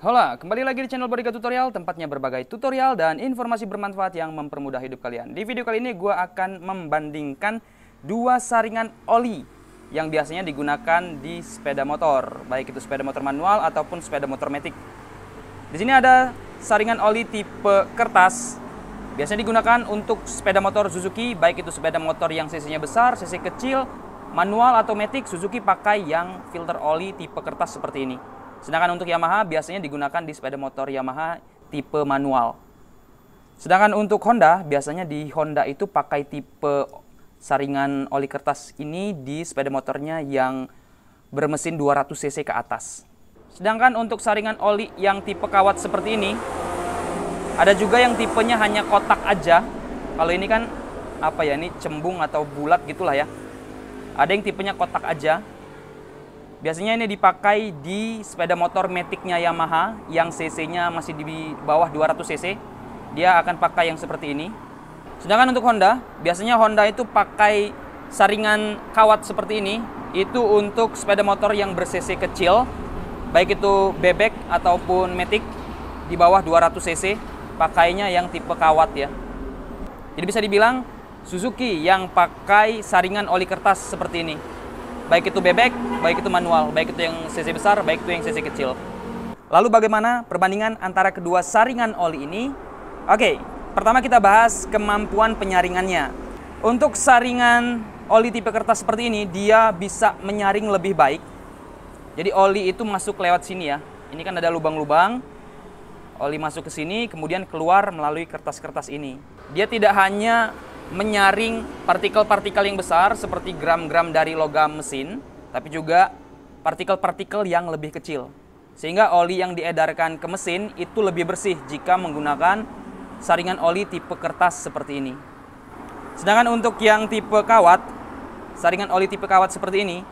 Hola, kembali lagi di channel Bodyga Tutorial, tempatnya berbagai tutorial dan informasi bermanfaat yang mempermudah hidup kalian. Di video kali ini gue akan membandingkan dua saringan oli yang biasanya digunakan di sepeda motor, baik itu sepeda motor manual ataupun sepeda motor matic. Di sini ada saringan oli tipe kertas, biasanya digunakan untuk sepeda motor Suzuki, baik itu sepeda motor yang cc-nya besar, cc kecil, manual atau matic. Suzuki pakai yang filter oli tipe kertas seperti ini. Sedangkan untuk Yamaha biasanya digunakan di sepeda motor Yamaha tipe manual. Sedangkan untuk Honda, biasanya di Honda itu pakai tipe saringan oli kertas ini di sepeda motornya yang bermesin 200 cc ke atas. Sedangkan untuk saringan oli yang tipe kawat seperti ini, ada juga yang tipenya hanya kotak aja. Kalau ini kan apa ya, ini cembung atau bulat gitulah ya. Ada yang tipenya kotak aja. Biasanya ini dipakai di sepeda motor matic-nya Yamaha yang cc-nya masih di bawah 200 cc. Dia akan pakai yang seperti ini. Sedangkan untuk Honda, biasanya Honda itu pakai saringan kawat seperti ini. Itu untuk sepeda motor yang ber-cc kecil, baik itu bebek ataupun matic di bawah 200 cc, pakainya yang tipe kawat ya. Jadi bisa dibilang Suzuki yang pakai saringan oli kertas seperti ini. Baik itu bebek, baik itu manual, baik itu yang cc besar, baik itu yang cc kecil. Lalu bagaimana perbandingan antara kedua saringan oli ini? Oke, pertama kita bahas kemampuan penyaringannya. Untuk saringan oli tipe kertas seperti ini, dia bisa menyaring lebih baik. Jadi oli itu masuk lewat sini ya. Ini kan ada lubang-lubang. Oli masuk ke sini, kemudian keluar melalui kertas-kertas ini. Dia tidak hanya menyaring partikel-partikel yang besar seperti gram-gram dari logam mesin, tapi juga partikel-partikel yang lebih kecil. Sehingga oli yang diedarkan ke mesin itu lebih bersih jika menggunakan saringan oli tipe kertas seperti ini. Sedangkan untuk yang tipe kawat, saringan oli tipe kawat seperti ini,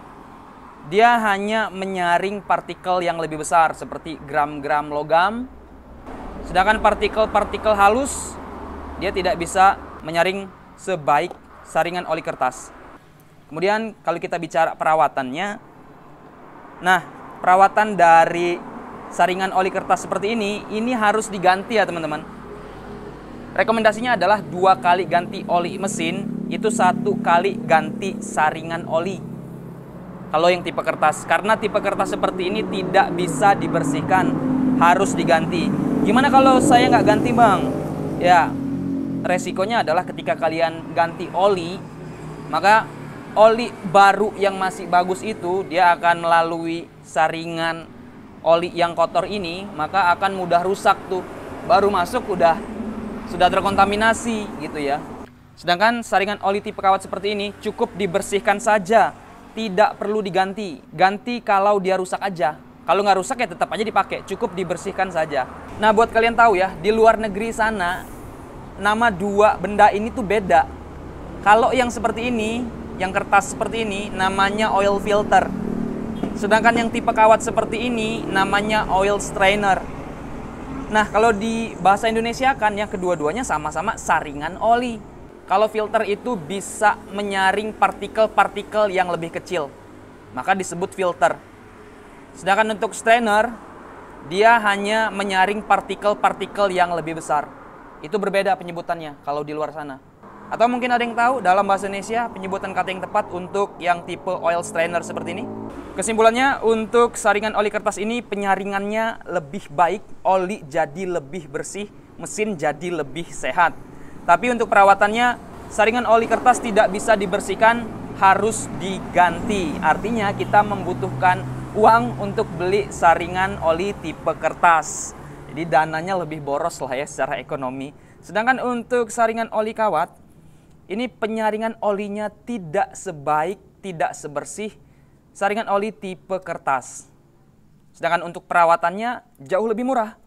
dia hanya menyaring partikel yang lebih besar seperti gram-gram logam. Sedangkan partikel-partikel halus, dia tidak bisa menyaring sebaik saringan oli kertas. Kemudian kalau kita bicara perawatannya, nah perawatan dari saringan oli kertas seperti ini harus diganti ya teman-teman. Rekomendasinya adalah 2 kali ganti oli mesin, itu 1 kali ganti saringan oli. Kalau yang tipe kertas, karena tipe kertas seperti ini tidak bisa dibersihkan, harus diganti. Gimana kalau saya nggak ganti bang? Ya, resikonya adalah ketika kalian ganti oli, maka oli baru yang masih bagus itu dia akan melalui saringan oli yang kotor ini, maka akan mudah rusak tuh. Baru masuk sudah terkontaminasi gitu ya. Sedangkan saringan oli tipe kawat seperti ini cukup dibersihkan saja, tidak perlu diganti. Ganti kalau dia rusak aja. Kalau nggak rusak ya tetap aja dipakai, cukup dibersihkan saja. Nah buat kalian tahu ya, di luar negeri sana nama dua benda ini tuh beda. Kalau yang seperti ini, yang kertas seperti ini, namanya oil filter. Sedangkan yang tipe kawat seperti ini, namanya oil strainer. Nah, kalau di bahasa Indonesia kan, yang kedua-duanya sama-sama saringan oli. Kalau filter itu bisa menyaring partikel-partikel yang lebih kecil, maka disebut filter. Sedangkan untuk strainer, dia hanya menyaring partikel-partikel yang lebih besar. Itu berbeda penyebutannya kalau di luar sana. Atau mungkin ada yang tahu dalam bahasa Indonesia penyebutan kata yang tepat untuk yang tipe oil strainer seperti ini? Kesimpulannya, untuk saringan oli kertas ini penyaringannya lebih baik, oli jadi lebih bersih, mesin jadi lebih sehat. Tapi untuk perawatannya, saringan oli kertas tidak bisa dibersihkan, harus diganti. Artinya kita membutuhkan uang untuk beli saringan oli tipe kertas. Jadi dananya lebih boros lah ya secara ekonomi. Sedangkan untuk saringan oli kawat, ini penyaringan olinya tidak sebaik, tidak sebersih saringan oli tipe kertas. Sedangkan untuk perawatannya jauh lebih murah.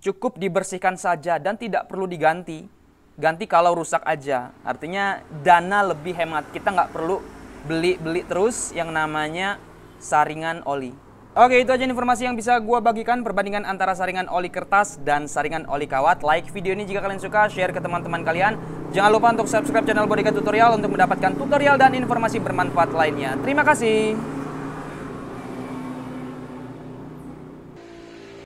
Cukup dibersihkan saja dan tidak perlu diganti. Ganti kalau rusak aja. Artinya dana lebih hemat. Kita nggak perlu beli-beli terus yang namanya saringan oli. Oke, itu aja informasi yang bisa gue bagikan perbandingan antara saringan oli kertas dan saringan oli kawat. Like video ini jika kalian suka, share ke teman-teman kalian. Jangan lupa untuk subscribe channel Bodyga Tutorial untuk mendapatkan tutorial dan informasi bermanfaat lainnya. Terima kasih.